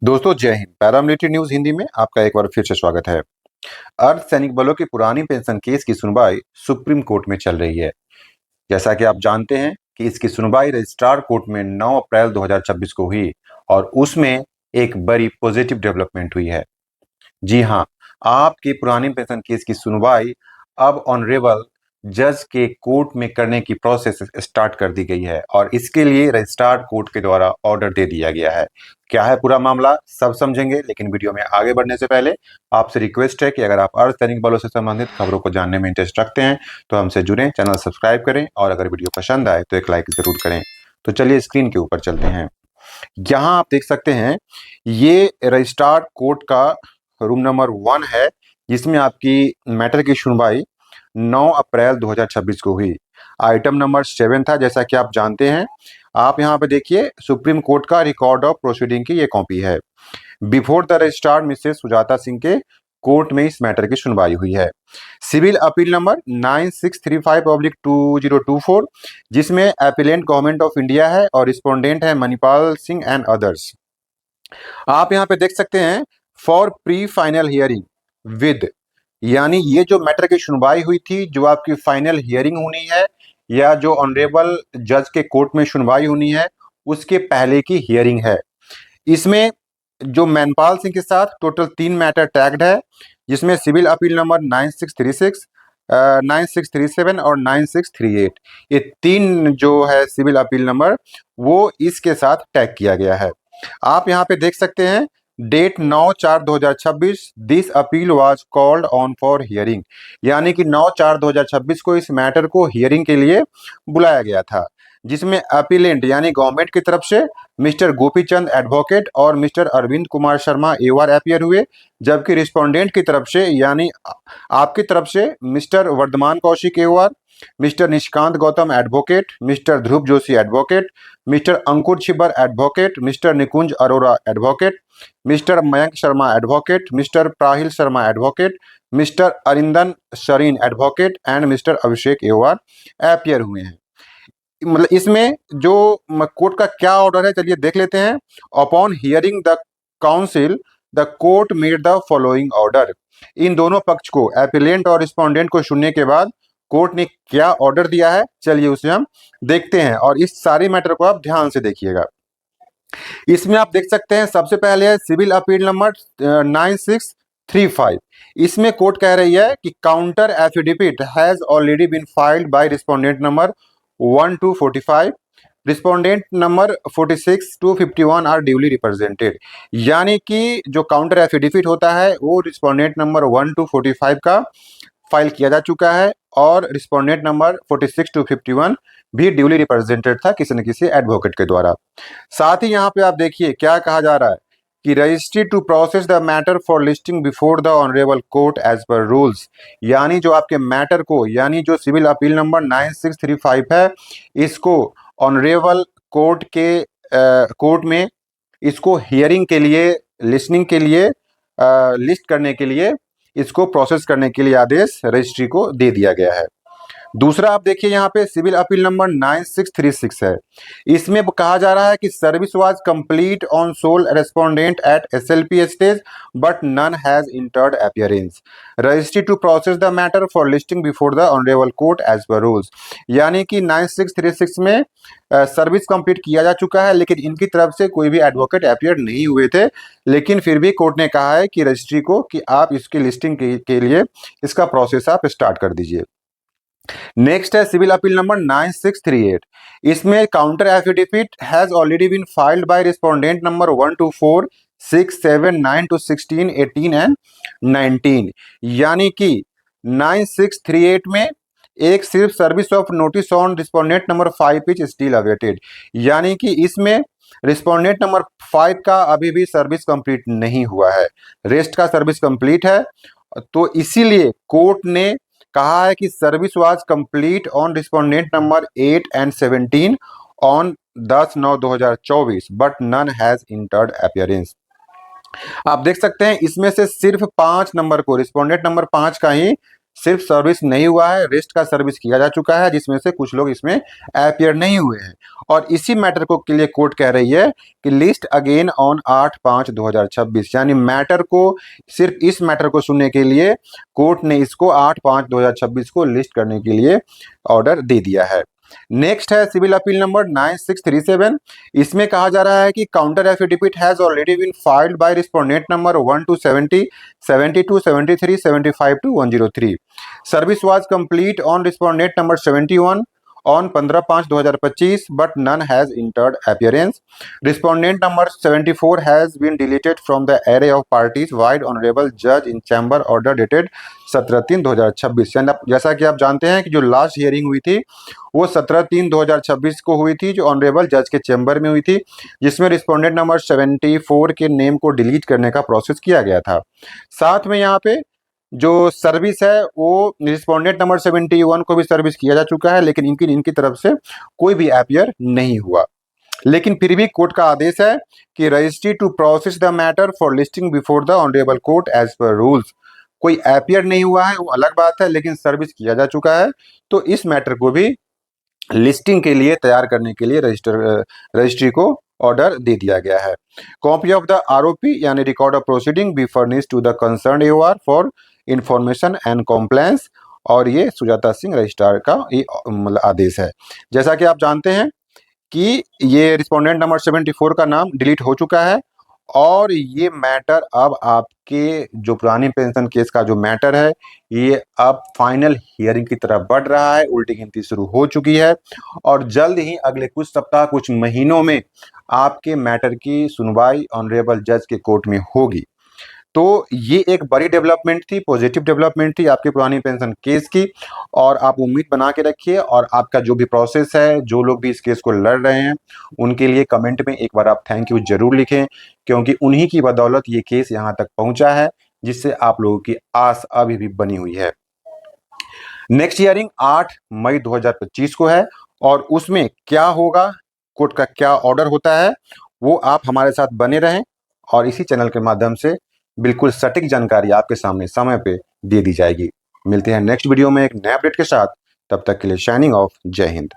दोस्तों जय Hind. Paramilitary news Hindi में आपका एक बार फिर से स्वागत है। अर्धसैनिक बलों की पुरानी पेंशन केस की सुनवाई सुप्रीम कोर्ट में चल रही है। जैसा कि आप जानते हैं कि इसकी सुनवाई रजिस्ट्रार कोर्ट में 9 अप्रैल 2026 को हुई और उसमें एक बड़ी पॉजिटिव डेवलपमेंट हुई है। जी हाँ, आपकी पुरानी पेंशन केस की सुनवाई अब ऑनरेबल जज के कोर्ट में करने की प्रोसेस स्टार्ट कर दी गई है और इसके लिए रजिस्ट्रार कोर्ट के द्वारा ऑर्डर दे दिया गया है। क्या है पूरा मामला सब समझेंगे, लेकिन वीडियो में आगे बढ़ने से पहले आपसे रिक्वेस्ट है कि अगर आप अर्धसैनिक बलों से संबंधित खबरों को जानने में इंटरेस्ट रखते हैं तो हमसे जुड़ें, चैनल सब्सक्राइब करें और अगर वीडियो पसंद आए तो एक लाइक जरूर करें। तो चलिए स्क्रीन के ऊपर चलते हैं। यहाँ आप देख सकते हैं ये रजिस्ट्रार कोर्ट का रूम नंबर 1 है, जिसमें आपकी मैटर की सुनवाई 9 अप्रैल 2026 को हुई। आइटम नंबर 7 था, जैसा कि आप जानते हैं। आप यहाँ पे देखिए सुप्रीम कोर्ट का रिकॉर्ड ऑफ प्रोसीडिंग की ये कॉपी है। Before the registrar Mrs Sujata Singh के कोर्ट में इस मैटर की सुनवाई हुई है। सिविल अपील नंबर 9635/2024, जिसमें एपिलेंट गवर्नमेंट ऑफ इंडिया है और रिस्पोंडेंट है मणिपाल सिंह एंड अदर्स। आप यहाँ पे देख सकते हैं for pre final hearing with, यानी ये जो मैटर की सुनवाई हुई थी, जो आपकी फाइनल हियरिंग होनी है या जो ऑनरेबल जज के कोर्ट में सुनवाई होनी है, उसके पहले की हियरिंग है। इसमें जो मैनपाल सिंह के साथ टोटल 3 मैटर टैग्ड है, जिसमें सिविल अपील नंबर 9636, 9637 और 9638, ये 3 जो है सिविल अपील नंबर वो इसके साथ टैग किया गया है। आप यहाँ पे देख सकते हैं date 9/4/2026 this appeal was called on for hearing, यानी कि 9/4/2026 को इस मैटर को हियरिंग के लिए बुलाया गया था, जिसमें अपीलेंट यानी गवर्नमेंट की तरफ से मिस्टर गोपीचंद एडवोकेट और मिस्टर अरविंद कुमार शर्मा एवार अपीयर हुए, जबकि रिस्पोंडेंट की तरफ से यानी आपकी तरफ से mister Vardhman Kaushik Ewar, mister Nishikant Gautam advocate, mister Dhruv Joshi advocate, mister Ankur Chhibber advocate, mister Nikunj Arora advocate, mister Mayank Sharma advocate, mister Prahil Sharma advocate, mister Arindan Sharin advocate and mister Abhishek Ewar appear हुए हैं। मतलब इसमें जो कोर्ट का क्या ऑर्डर है, चलिए देख लेते हैं। Upon hearing the counsel the court made the following order. इन दोनों पक्ष को, एपिलेंट और रिस्पोंडेंट को सुनने के बाद कोर्ट ने क्या ऑर्डर दिया है, चलिए उसे हम देखते हैं और इस सारे मैटर को आप ध्यान से देखिएगा। इसमें आप देख सकते हैं सबसे पहले है सिविल अपील नंबर 9635। इसमें कोर्ट कह रही है कि counter affidavit has already been filed by respondent number 1 to 45, respondent number 46 to 51 are duly represented, यानी कि जो काउंटर एफिडेविट होता है वो रिस्पोंडेंट नंबर 1 to 45 का फाइल किया जा चुका है और रिस्पोंडेंट नंबर 46 to 51 भी ड्यूली रिप्रेजेंटेड था किसी न किसी एडवोकेट के द्वारा। साथ ही यहाँ पे आप देखिए क्या कहा जा रहा है कि registry to process the matter for listing before the honourable court as per rules, यानी जो आपके मैटर को, यानी जो सिविल अपील नंबर 9635 है, इसको ऑनरेबल कोर्ट के कोर्ट में इसको हियरिंग के लिए, लिस्निंग के लिए, लिस्ट करने के लिए, इसको प्रोसेस करने के लिए आदेश रजिस्ट्री को दे दिया गया है। दूसरा आप देखिए यहाँ पे सिविल अपील नंबर 9636 है। इसमें कहा जा रहा है कि service was complete on sole respondent at SLP stage but none has entered appearance, registry to process the matter for listing before the honourable court as per rules, यानी कि 9636 में सर्विस कंप्लीट किया जा चुका है, लेकिन इनकी तरफ से कोई भी एडवोकेट अपीयर नहीं हुए थे, लेकिन फिर भी कोर्ट ने कहा है कि रजिस्ट्री को कि आप इसकी लिस्टिंग के लिए इसका प्रोसेस आप स्टार्ट कर दीजिए। नेक्स्ट है सिविल अपील नंबर 9638। इसमें counter affidavit has already been filed by respondent number 1 to 4, 6, 7, 9 to 16, 18 and 19, यानी कि 9638 में एक सिर्फ service of notice on respondent number 5 is still awaited, यानी कि इसमें रिस्पोंडेंट नंबर 5 का अभी भी सर्विस कंप्लीट नहीं हुआ है, रेस्ट का सर्विस कंप्लीट है। तो इसीलिए कोर्ट ने कहा है कि service was complete on respondent number 8 and 17 on 10/9/2024 but none has entered appearance. आप देख सकते हैं इसमें से सिर्फ 5 नंबर को, रिस्पोंडेंट नंबर 5 का ही सिर्फ सर्विस नहीं हुआ है, रेस्ट का सर्विस किया जा चुका है, जिसमें से कुछ लोग इसमें अपीयर नहीं हुए हैं। और इसी मैटर को के लिए कोर्ट कह रही है कि लिस्ट अगेन ऑन 8/5/2026, यानी मैटर को, सिर्फ इस मैटर को सुनने के लिए कोर्ट ने इसको 8/5/2026 को लिस्ट करने के लिए ऑर्डर दे दिया है। नेक्स्ट है सिविल अपील नंबर 9637। इसमें कहा जा रहा है कि counter affidavit has already been filed by respondent number 1 to 70, 72, 73, 75 to 103। Service was complete on respondent number 71 on 15/5/2025, but none has entered appearance. Respondent number 74 has been deleted from the array of parties by Honorable Judge in Chamber order dated 17/3/2026। यानी जैसा कि आप जानते हैं कि जो last hearing हुई थी वो 17/3/2026 को हुई थी, जो ऑनरेबल जज के चैम्बर में हुई थी, जिसमें रिस्पोंडेंट नंबर 74 के नेम को डिलीट करने का प्रोसेस किया गया था। साथ में यहाँ पे जो सर्विस है वो रिस्पोंडेंट नंबर 71 को भी सर्विस किया जा चुका है, लेकिन इनकी तरफ से कोई भी अपीयर नहीं हुआ। लेकिन फिर भी कोर्ट का आदेश है कि registry to process the matter for listing before the honourable court as per rules. कोई अपीयर नहीं हुआ है वो अलग बात है, लेकिन सर्विस किया जा चुका है, तो इस मैटर को भी लिस्टिंग के लिए तैयार करने के लिए रजिस्ट्री को ऑर्डर दे दिया गया है। कॉपी ऑफ द आरओपी यानी record of proceeding be furnished to the concern AOR for information and compliance. और ये सुजाता सिंह रजिस्ट्रार का ये मतलब आदेश है। जैसा कि आप जानते हैं कि ये रिस्पोंडेंट नंबर 74 का नाम डिलीट हो चुका है और ये मैटर अब आपके जो पुरानी पेंशन केस का जो मैटर है ये अब फाइनल हियरिंग की तरफ बढ़ रहा है, उल्टी गिनती शुरू हो चुकी है और जल्द ही अगले कुछ सप्ताह कुछ महीनों में आपके मैटर की सुनवाई ऑनरेबल जज के कोर्ट में होगी। तो ये एक बड़ी डेवलपमेंट थी, पॉजिटिव डेवलपमेंट थी आपकी पुरानी पेंशन केस की, और आप उम्मीद बना के रखिए और आपका जो भी प्रोसेस है, जो लोग भी इस केस को लड़ रहे हैं उनके लिए कमेंट में एक बार आप थैंक यू जरूर लिखें, क्योंकि उन्हीं की बदौलत ये केस यहाँ तक पहुंचा है, जिससे आप लोगों की आस अभी भी बनी हुई है। नेक्स्ट हियरिंग 8 मई 2025 को है और उसमें क्या होगा, कोर्ट का क्या ऑर्डर होता है, वो आप हमारे साथ बने रहें और इसी चैनल के माध्यम से बिल्कुल सटीक जानकारी आपके सामने समय पे दे दी जाएगी। मिलते हैं नेक्स्ट वीडियो में एक नए अपडेट के साथ, तब तक के लिए शाइनिंग ऑफ, जय हिंद।